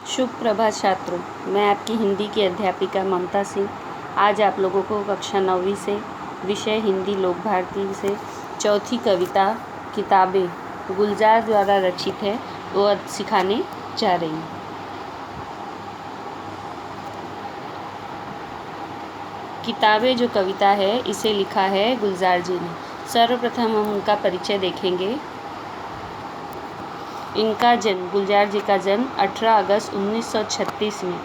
शुभ प्रभात छात्रों, मैं आपकी हिंदी की अध्यापिका ममता सिंह आज आप लोगों को कक्षा 9वीं से विषय हिंदी लोक भारती से चौथी कविता किताबें गुलजार द्वारा रचित है वो सिखाने जा रही हूँ। किताबें जो कविता है इसे लिखा है गुलजार जी ने। सर्वप्रथम हम उनका परिचय देखेंगे। इनका जन्म गुलजार जी का जन्म 18 अगस्त 1936 में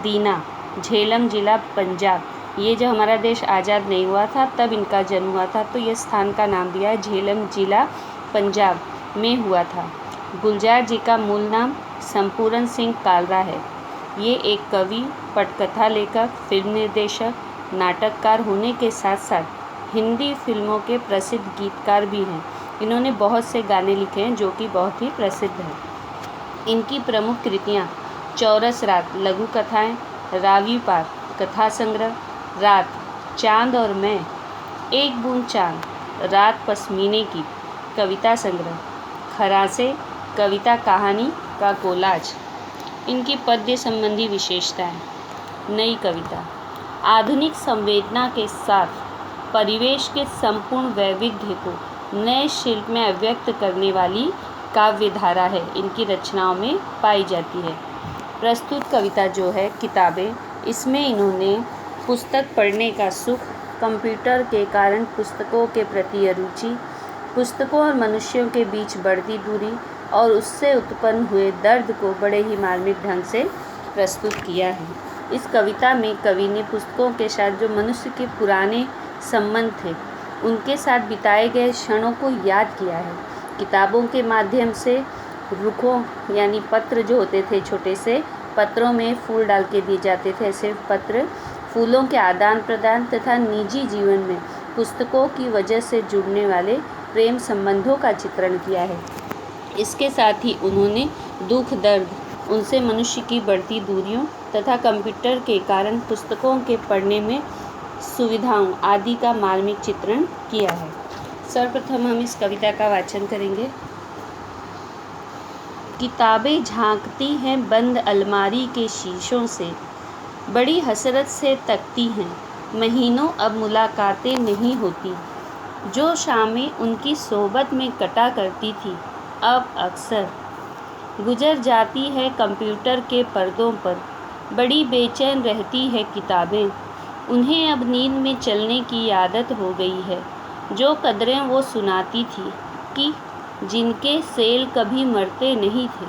दीना झेलम जिला पंजाब, ये जो हमारा देश आज़ाद नहीं हुआ था तब इनका जन्म हुआ था, तो ये स्थान का नाम दिया है झेलम जिला पंजाब में हुआ था। गुलजार जी का मूल नाम संपूर्ण सिंह कालरा है। ये एक कवि, पटकथा लेखक, फिल्म निर्देशक, नाटककार होने के साथ साथ हिंदी फिल्मों के प्रसिद्ध गीतकार भी हैं। इन्होंने बहुत से गाने लिखे हैं जो कि बहुत ही प्रसिद्ध हैं। इनकी प्रमुख कृतियाँ चौरस रात लघु कथाएँ, रावी पार कथा संग्रह, रात, चांद और मैं, एक बूंद चांद, रात पश्मीने की कविता संग्रह, खरासे कविता कहानी का कोलाज। इनकी पद्य संबंधी विशेषताएँ। नई कविता आधुनिक संवेदना के साथ परिवेश के संपूर्ण वैविध्य को नए शिल्प में अभिव्यक्त करने वाली काव्य धारा है, इनकी रचनाओं में पाई जाती है। प्रस्तुत कविता जो है किताबें, इसमें इन्होंने पुस्तक पढ़ने का सुख, कंप्यूटर के कारण पुस्तकों के प्रति अरुचि, पुस्तकों और मनुष्यों के बीच बढ़ती दूरी और उससे उत्पन्न हुए दर्द को बड़े ही मार्मिक ढंग से प्रस्तुत किया है। इस कविता में कवि ने पुस्तकों के साथ जो मनुष्य के पुराने संबंध थे उनके साथ बिताए गए क्षणों को याद किया है। किताबों के माध्यम से रुखों यानी पत्र जो होते थे, छोटे से पत्रों में फूल डाल के दिए जाते थे, ऐसे पत्र, फूलों के आदान प्रदान तथा निजी जीवन में पुस्तकों की वजह से जुड़ने वाले प्रेम संबंधों का चित्रण किया है। इसके साथ ही उन्होंने दुख, दर्द, उनसे मनुष्य की बढ़ती दूरियों तथा कंप्यूटर के कारण पुस्तकों के पढ़ने में सुविधाओं आदि का मार्मिक चित्रण किया है। सर्वप्रथम हम इस कविता का वाचन करेंगे। किताबें झांकती हैं बंद अलमारी के शीशों से, बड़ी हसरत से तकती हैं, महीनों अब मुलाकातें नहीं होती। जो शामें उनकी सोहबत में कटा करती थी अब अक्सर गुजर जाती है कंप्यूटर के पर्दों पर। बड़ी बेचैन रहती है किताबें, उन्हें अब नींद में चलने की आदत हो गई है। जो कदरें वो सुनाती थी कि जिनके सेल कभी मरते नहीं थे,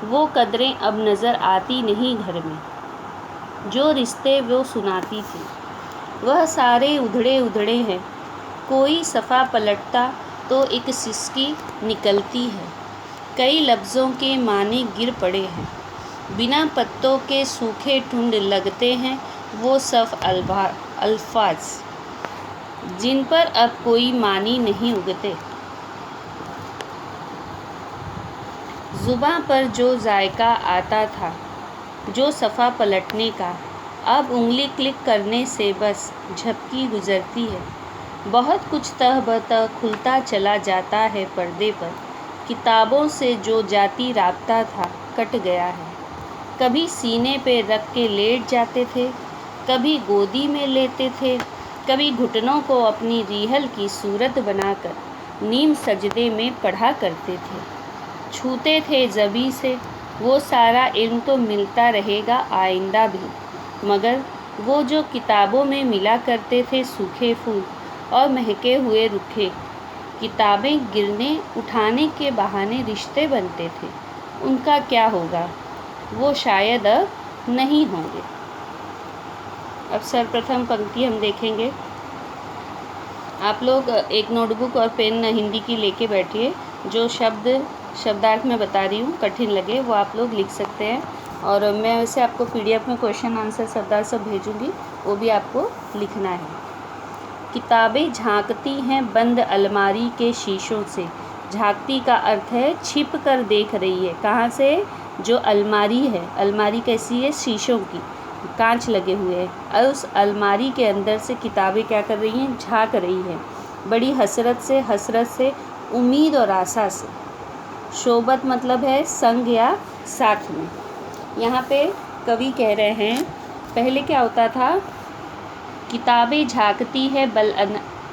वो कदरें अब नज़र आती नहीं घर में। जो रिश्ते वो सुनाती थी वह सारे उधड़े उधड़े हैं। कोई सफ़ा पलटता तो एक सिसकी निकलती है। कई लफ्ज़ों के माने गिर पड़े हैं, बिना पत्तों के सूखे ठुंड लगते हैं वो सब अल्फाज, जिन पर अब कोई मानी नहीं उगते। ज़ुबां पर जो जायका आता था, जो सफ़ा पलटने का, अब उंगली क्लिक करने से बस झपकी गुजरती है। बहुत कुछ तह बतह खुलता चला जाता है पर्दे पर। किताबों से जो जाती राब्ता था कट गया है। कभी सीने पे रख के लेट जाते थे, कभी गोदी में लेते थे, कभी घुटनों को अपनी रीहल की सूरत बनाकर नीम सजदे में पढ़ा करते थे। छूते थे ज़बी से वो सारा इल्म तो मिलता रहेगा आइंदा भी, मगर वो जो किताबों में मिला करते थे सूखे फूल और महके हुए रुखे, किताबें गिरने उठाने के बहाने रिश्ते बनते थे, उनका क्या होगा? वो शायद अब नहीं होंगे। अब सर्वप्रथम पंक्ति हम देखेंगे। आप लोग एक नोटबुक और पेन हिंदी की लेके बैठिए। जो शब्दार्थ मैं बता रही हूँ कठिन लगे वो आप लोग लिख सकते हैं, और मैं वैसे आपको PDF में क्वेश्चन आंसर शब्दार्थ सब भेजूँगी, वो भी आपको लिखना है। किताबें झांकती हैं बंद अलमारी के शीशों से। झांकती का अर्थ है छिप कर देख रही है। कहाँ से? जो अलमारी है, अलमारी कैसी है? शीशों की, कांच लगे हुए हैं, और उस अलमारी के अंदर से किताबें क्या कर रही हैं? झांक रही हैं। बड़ी हसरत से, उम्मीद और आशा से। शोबत मतलब है संग या साथ में। यहाँ पे कवि कह रहे हैं, पहले क्या होता था, किताबें झांकती है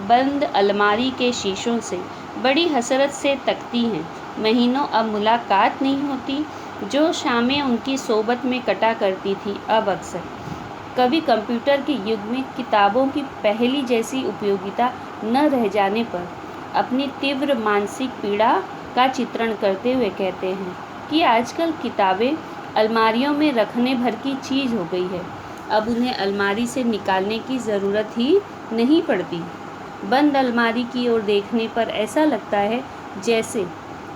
बंद अलमारी के शीशों से, बड़ी हसरत से तकती हैं, महीनों अब मुलाकात नहीं होती, जो शामें उनकी सोबत में कटा करती थी अब अक्सर। कभी कंप्यूटर के युग में किताबों की पहली जैसी उपयोगिता न रह जाने पर अपनी तीव्र मानसिक पीड़ा का चित्रण करते हुए कहते हैं कि आजकल किताबें अलमारियों में रखने भर की चीज़ हो गई है, अब उन्हें अलमारी से निकालने की ज़रूरत ही नहीं पड़ती। बंद अलमारी की ओर देखने पर ऐसा लगता है जैसे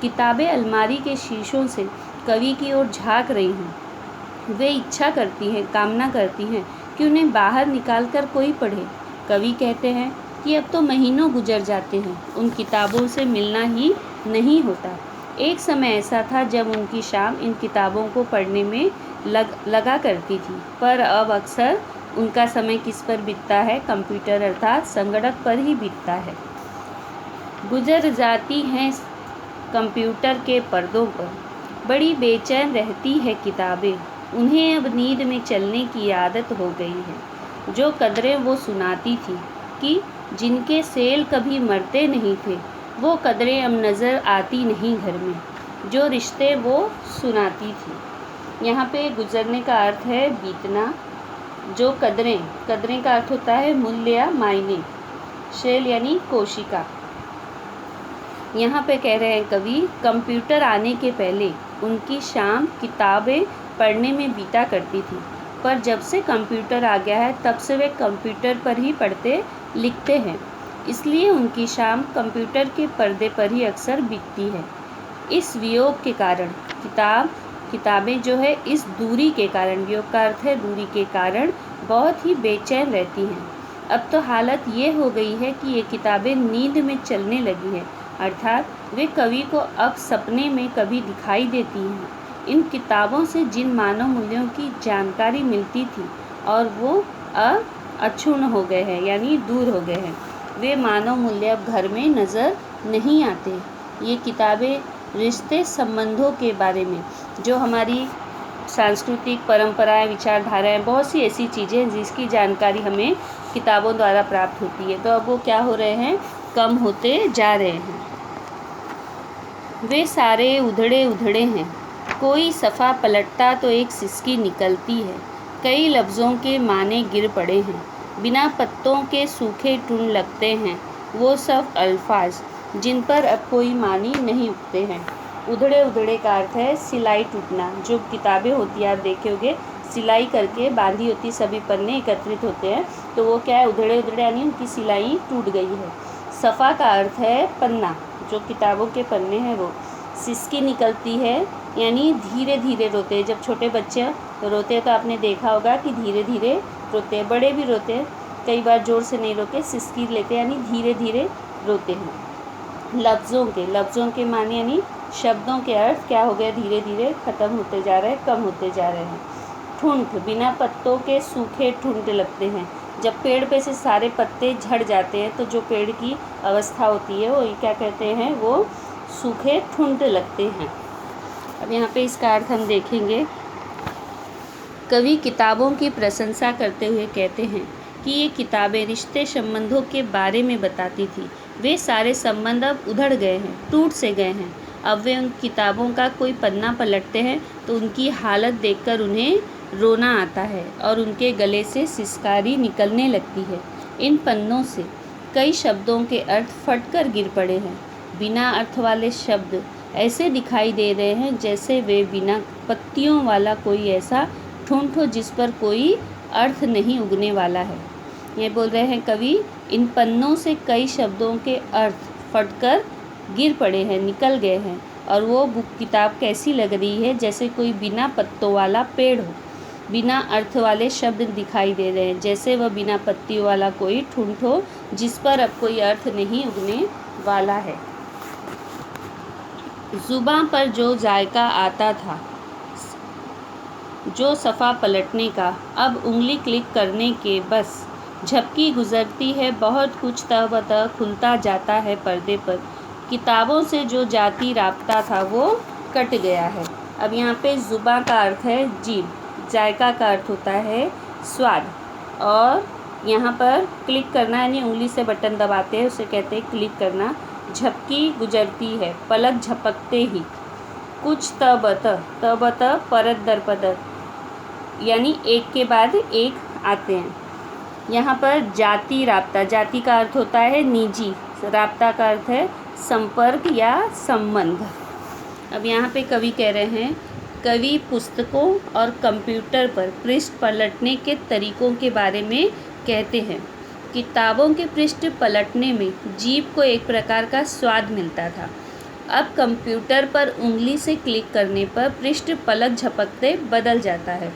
किताबें अलमारी के शीशों से कवि की ओर झांक रही हों। वे इच्छा करती हैं, कामना करती हैं कि उन्हें बाहर निकाल कर कोई पढ़े। कवि कहते हैं कि अब तो महीनों गुजर जाते हैं, उन किताबों से मिलना ही नहीं होता। एक समय ऐसा था जब उनकी शाम इन किताबों को पढ़ने में लगा करती थी, पर अब अक्सर उनका समय किस पर बीतता है, कंप्यूटर अर्थात संगणक पर ही बीतता है। गुजर जाती हैं कंप्यूटर के पर्दों पर, बड़ी बेचैन रहती है किताबें, उन्हें अब नींद में चलने की आदत हो गई है। जो कदरें वो सुनाती थी कि जिनके सेल कभी मरते नहीं थे, वो कदरें अब नज़र आती नहीं घर में, जो रिश्ते वो सुनाती थी। यहाँ पे गुजरने का अर्थ है बीतना। जो कदरें का अर्थ होता है मूल्य या मायने। शेल यानी कोशिका। यहाँ पे कह रहे हैं कवि, कंप्यूटर आने के पहले उनकी शाम किताबें पढ़ने में बीता करती थी, पर जब से कंप्यूटर आ गया है तब से वे कंप्यूटर पर ही पढ़ते लिखते हैं, इसलिए उनकी शाम कंप्यूटर के पर्दे पर ही अक्सर बीतती है। इस वियोग के कारण किताबें जो है इस दूरी के कारण, वियोग का अर्थ है दूरी के कारण, बहुत ही बेचैन रहती हैं। अब तो हालत ये हो गई है कि ये किताबें नींद में चलने लगी हैं, अर्थात वे कवि को अब सपने में कभी दिखाई देती हैं। इन किताबों से जिन मानव मूल्यों की जानकारी मिलती थी और वो अब अक्षुण्ण हो गए हैं, यानी दूर हो गए हैं, वे मानव मूल्य अब घर में नज़र नहीं आते। ये किताबें रिश्ते संबंधों के बारे में, जो हमारी सांस्कृतिक परंपराएं, विचारधाराएं, बहुत सी ऐसी चीज़ें हैं जिसकी जानकारी हमें किताबों द्वारा प्राप्त होती है, तो अब वो क्या हो रहे हैं, कम होते जा रहे हैं। वे सारे उधड़े उधड़े हैं, कोई सफ़ा पलटता तो एक सिसकी निकलती है, कई लफ्ज़ों के माने गिर पड़े हैं, बिना पत्तों के सूखे टुन लगते हैं वो सब अल्फाज जिन पर अब कोई मानी नहीं उगते हैं। उधड़े उधड़े का अर्थ है सिलाई टूटना। जो किताबें होती है, आप देखे होंगे सिलाई करके बांधी होती, सभी पन्ने एकत्रित होते हैं, तो वो क्या है, उधड़े उधड़े यानी उनकी सिलाई टूट गई है। सफ़ा का अर्थ है पन्ना, जो किताबों के पन्ने हैं वो। सिसकी निकलती है यानी धीरे धीरे रोते हैं। जब छोटे बच्चे रोते हैं तो आपने देखा होगा कि धीरे धीरे रोते हैं, बड़े भी रोते हैं, कई बार ज़ोर से नहीं रोके, सिसकी लेते हैं यानी धीरे धीरे रोते हैं। लफ्ज़ों के माने यानी शब्दों के अर्थ क्या हो गए, धीरे धीरे ख़त्म होते जा रहे हैं, कम होते जा रहे हैं। ठुंठ, बिना पत्तों के सूखे ठुंठ लगते हैं। जब पेड़ पे से सारे पत्ते झड़ जाते हैं तो जो पेड़ की अवस्था होती है वो क्या कहते हैं, वो सूखे ठुंठ लगते हैं। अब यहाँ पे इसका अर्थ हम देखेंगे। कवि किताबों की प्रशंसा करते हुए कहते हैं कि ये किताबें रिश्ते संबंधों के बारे में बताती थी। वे सारे संबंध अब उधड़ गए हैं, टूट से गए हैं। अब वे उन किताबों का कोई पन्ना पलटते हैं तो उनकी हालत देखकर उन्हें रोना आता है और उनके गले से सिसकारी निकलने लगती है। इन पन्नों से कई शब्दों के अर्थ फटकर गिर पड़े हैं। बिना अर्थ वाले शब्द ऐसे दिखाई दे रहे हैं जैसे वे बिना पत्तियों वाला कोई ऐसा ठूंठ हो जिस पर कोई अर्थ नहीं उगने वाला है। ये बोल रहे हैं कवि, इन पन्नों से कई शब्दों के अर्थ फटकर गिर पड़े हैं, निकल गए हैं, और वो किताब कैसी लग रही है, जैसे कोई बिना पत्तों वाला पेड़ हो। बिना अर्थ वाले शब्द दिखाई दे रहे हैं, जैसे वह बिना पत्तियों वाला कोई ठूंठ हो जिस पर अब कोई अर्थ नहीं उगने वाला है। ज़ुबां पर जो जायका आता था, जो सफ़ा पलटने का, अब उंगली क्लिक करने के बस झपकी गुजरती है, बहुत कुछ तह खुलता जाता है पर्दे पर। किताबों से जो जाती राब्ता था वो कट गया है। अब यहाँ पे ज़ुबां का अर्थ है जीभ, जायका का अर्थ होता है स्वाद, और यहाँ पर क्लिक करना यानी उंगली से बटन दबाते हैं, उसे कहते हैं क्लिक करना। झपकी गुजरती है, पलक झपकते ही। कुछ तबत परत दर परत यानी एक के बाद एक आते हैं। यहाँ पर जाति राब्ता, जाति का अर्थ होता है निजी, राब्ता का अर्थ है संपर्क या संबंध। अब यहाँ पे कवि कह रहे हैं, कवि पुस्तकों और कंप्यूटर पर पृष्ठ पलटने के तरीकों के बारे में कहते हैं। किताबों के पृष्ठ पलटने में जीभ को एक प्रकार का स्वाद मिलता था। अब कंप्यूटर पर उंगली से क्लिक करने पर पृष्ठ पलक झपकते बदल जाता है।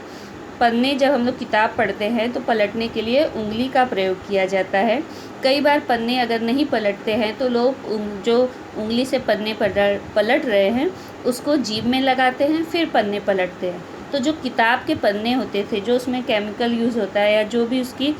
पन्ने जब हम लोग किताब पढ़ते हैं तो पलटने के लिए उंगली का प्रयोग किया जाता है। कई बार पन्ने अगर नहीं पलटते हैं तो लोग जो उंगली से पन्ने पलट रहे हैं उसको जीभ में लगाते हैं, फिर पन्ने पलटते हैं। तो जो किताब के पन्ने होते थे, जो उसमें केमिकल यूज़ होता है या जो भी उसकी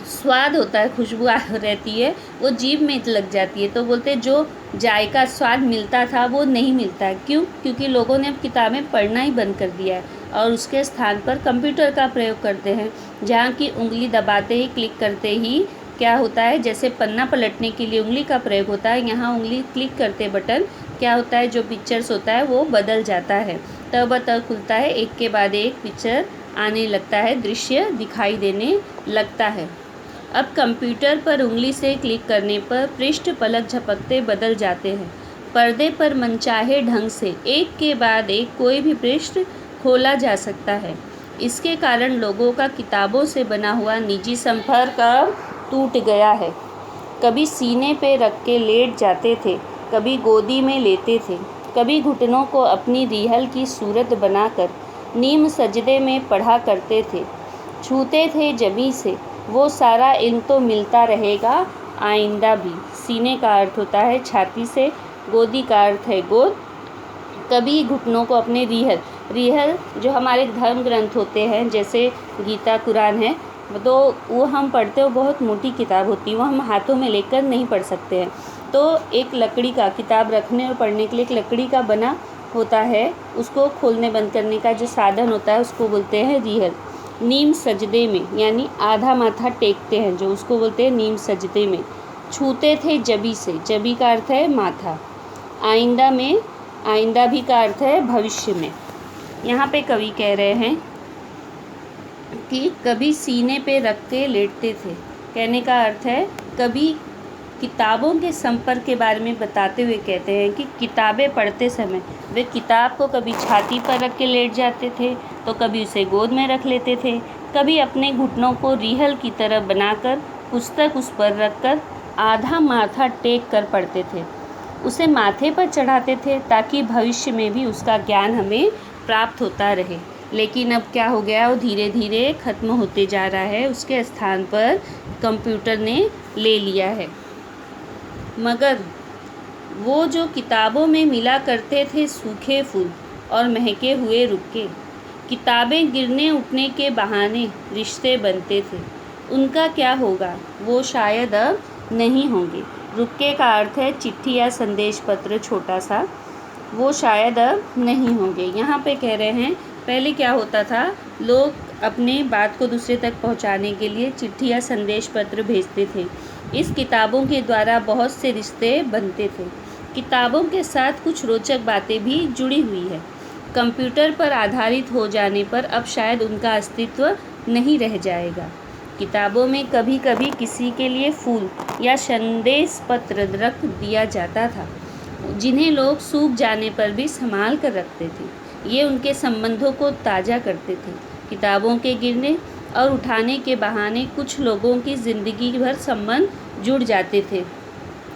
स्वाद होता है, खुशबू रहती है, वो जीभ में लग जाती है। तो बोलते हैं जो जायका स्वाद मिलता था वो नहीं मिलता है। क्यों? क्योंकि लोगों ने अब किताबें पढ़ना ही बंद कर दिया है और उसके स्थान पर कंप्यूटर का प्रयोग करते हैं, जहाँ की उंगली दबाते ही, क्लिक करते ही क्या होता है, जैसे पन्ना पलटने के लिए उंगली का प्रयोग होता है, यहाँ उंगली क्लिक करते बटन क्या होता है, जो पिक्चर्स होता है वो बदल जाता है। तब खुलता है, एक के बाद एक पिक्चर आने लगता है, दृश्य दिखाई देने लगता है। अब कंप्यूटर पर उंगली से क्लिक करने पर पृष्ठ पलक झपकते बदल जाते हैं। पर्दे पर मनचाहे ढंग से एक के बाद एक कोई भी पृष्ठ खोला जा सकता है। इसके कारण लोगों का किताबों से बना हुआ निजी संपर्क अब टूट गया है। कभी सीने पे रख के लेट जाते थे, कभी गोदी में लेते थे, कभी घुटनों को अपनी रिहल की सूरत बनाकर नीम सजदे में पढ़ा करते थे। छूते थे जमी से, वो सारा इल्म तो मिलता रहेगा आइंदा भी। सीने का अर्थ होता है छाती से, गोदी का अर्थ है गोद। कभी घुटनों को अपने रिहल जो हमारे धर्म ग्रंथ होते हैं, जैसे गीता कुरान है, तो वो हम पढ़ते हो, बहुत मोटी किताब होती है, वो हम हाथों में लेकर नहीं पढ़ सकते हैं। तो एक लकड़ी का, किताब रखने और पढ़ने के लिए एक लकड़ी का बना होता है, उसको खोलने बंद करने का जो साधन होता है उसको बोलते हैं रिहल। नीम सजदे में यानी आधा माथा टेकते हैं जो, उसको बोलते हैं नीम सजदे में। छूते थे जबी से, जबी का अर्थ है माथा। आइंदा में, आइंदा भी का अर्थ है भविष्य में। यहाँ पे कवि कह रहे हैं कि कभी सीने पे रख के लेटते थे, कहने का अर्थ है कभी किताबों के संपर्क के बारे में बताते हुए कहते हैं कि किताबें पढ़ते समय वे किताब को कभी छाती पर रख के लेट जाते थे, तो कभी उसे गोद में रख लेते थे, कभी अपने घुटनों को रिहल की तरह बनाकर पुस्तक उस पर रखकर आधा माथा टेक कर पढ़ते थे। उसे माथे पर चढ़ाते थे ताकि भविष्य में भी उसका ज्ञान हमें प्राप्त होता रहे। लेकिन अब क्या हो गया, वो धीरे धीरे ख़त्म होते जा रहा है, उसके स्थान पर कंप्यूटर ने ले लिया है। मगर वो जो किताबों में मिला करते थे सूखे फूल और महके हुए रुक्के, किताबें गिरने उठने के बहाने रिश्ते बनते थे, उनका क्या होगा, वो शायद अब नहीं होंगे। रुक्के का अर्थ है चिट्ठी या संदेश पत्र छोटा सा, वो शायद अब नहीं होंगे। यहाँ पे कह रहे हैं पहले क्या होता था, लोग अपने बात को दूसरे तक पहुँचाने के लिए चिट्ठी या संदेश पत्र भेजते थे। इस किताबों के द्वारा बहुत से रिश्ते बनते थे। किताबों के साथ कुछ रोचक बातें भी जुड़ी हुई है। कंप्यूटर पर आधारित हो जाने पर अब शायद उनका अस्तित्व नहीं रह जाएगा। किताबों में कभी कभी किसी के लिए फूल या संदेश पत्र रख दिया जाता था, जिन्हें लोग सूख जाने पर भी संभाल कर रखते थे। ये उनके संबंधों को ताज़ा करते थे। किताबों के गिरने और उठाने के बहाने कुछ लोगों की ज़िंदगी भर संबंध जुड़ जाते थे।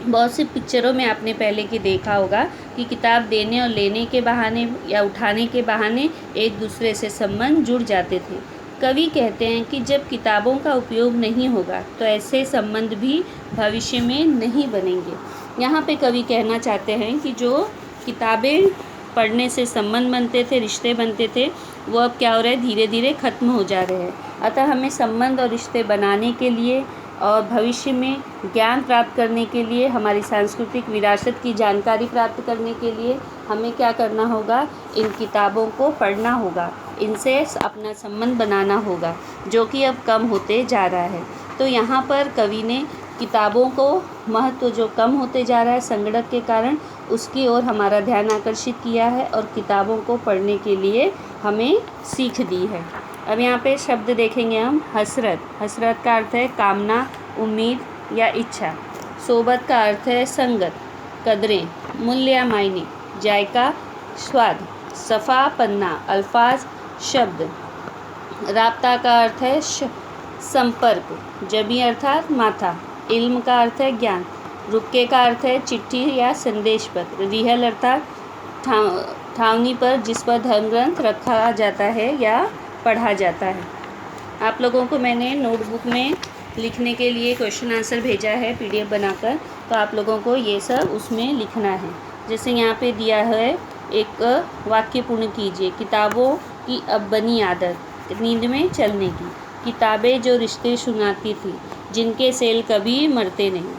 बहुत सी पिक्चरों में आपने पहले की देखा होगा कि किताब देने और लेने के बहाने या उठाने के बहाने एक दूसरे से संबंध जुड़ जाते थे। कवि कहते हैं कि जब किताबों का उपयोग नहीं होगा तो ऐसे संबंध भी भविष्य में नहीं बनेंगे। यहाँ पे कवि कहना चाहते हैं कि जो किताबें पढ़ने से संबंध बनते थे, रिश्ते बनते थे, वो अब क्या हो रहा है, धीरे धीरे ख़त्म हो जा रहे हैं। अतः हमें संबंध और रिश्ते बनाने के लिए और भविष्य में ज्ञान प्राप्त करने के लिए, हमारी सांस्कृतिक विरासत की जानकारी प्राप्त करने के लिए हमें क्या करना होगा, इन किताबों को पढ़ना होगा, इनसे अपना संबंध बनाना होगा, जो कि अब कम होते जा रहा है। तो यहाँ पर कवि ने किताबों को महत्व जो कम होते जा रहा है संगणक के कारण, उसकी ओर हमारा ध्यान आकर्षित किया है और किताबों को पढ़ने के लिए हमें सीख दी है। अब यहाँ पे शब्द देखेंगे हम। हसरत, हसरत का अर्थ है कामना, उम्मीद या इच्छा। सोबत का अर्थ है संगत, कदरें, मूल्य या मायने। जायका, स्वाद। सफ़ा, पन्ना, अल्फाज, शब्द। राब्ता का अर्थ है संपर्क। जबी अर्थात माथा। इल्म का अर्थ है ज्ञान। रुक्के का अर्थ है चिट्ठी या संदेश पत्र। रिहल अर्थात ठावनी पर जिस पर धर्म ग्रंथ रखा जाता है या पढ़ा जाता है। आप लोगों को मैंने नोटबुक में लिखने के लिए क्वेश्चन आंसर भेजा है PDF बनाकर, तो आप लोगों को ये सब उसमें लिखना है। जैसे यहाँ पे दिया है, एक वाक्य पूर्ण कीजिए। किताबों की अब बनी आदत नींद में चलने की। किताबें जो रिश्ते सुनाती थी, जिनके सेल कभी मरते नहीं।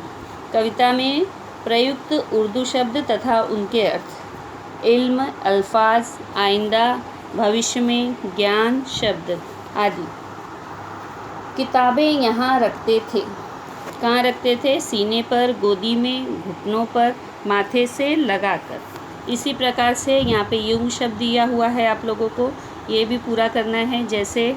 कविता में प्रयुक्त उर्दू शब्द तथा उनके अर्थ। इल्म, अल्फाज, आइंदा, भविष्य में, ज्ञान, शब्द आदि। किताबें यहाँ रखते थे। कहाँ रखते थे? सीने पर, गोदी में, घुटनों पर, माथे से लगाकर। इसी प्रकार से यहाँ पे युग शब्द दिया हुआ है, आप लोगों को ये भी पूरा करना है। जैसे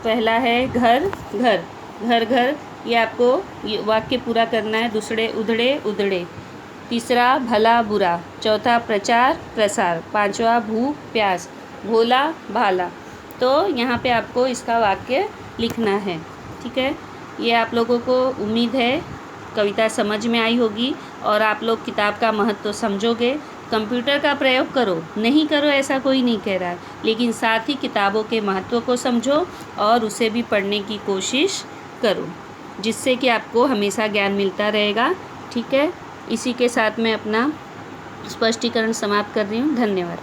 पहला है घर, घर, घर घर, ये आपको ये वाक्य पूरा करना है। दूसरे उधड़े, उधड़े। तीसरा भला बुरा। चौथा प्रचार, प्रसार। पांचवा भूख, प्यास। भोला, भाला। तो यहाँ पे आपको इसका वाक्य लिखना है, ठीक है। ये आप लोगों को उम्मीद है कविता समझ में आई होगी और आप लोग किताब का महत्व समझोगे। कंप्यूटर का प्रयोग करो, नहीं करो ऐसा कोई नहीं कह रहा है, लेकिन साथ ही किताबों के महत्व को समझो और उसे भी पढ़ने की कोशिश करो, जिससे कि आपको हमेशा ज्ञान मिलता रहेगा, ठीक है। इसी के साथ मैं अपना स्पष्टीकरण समाप्त कर रही हूँ। धन्यवाद।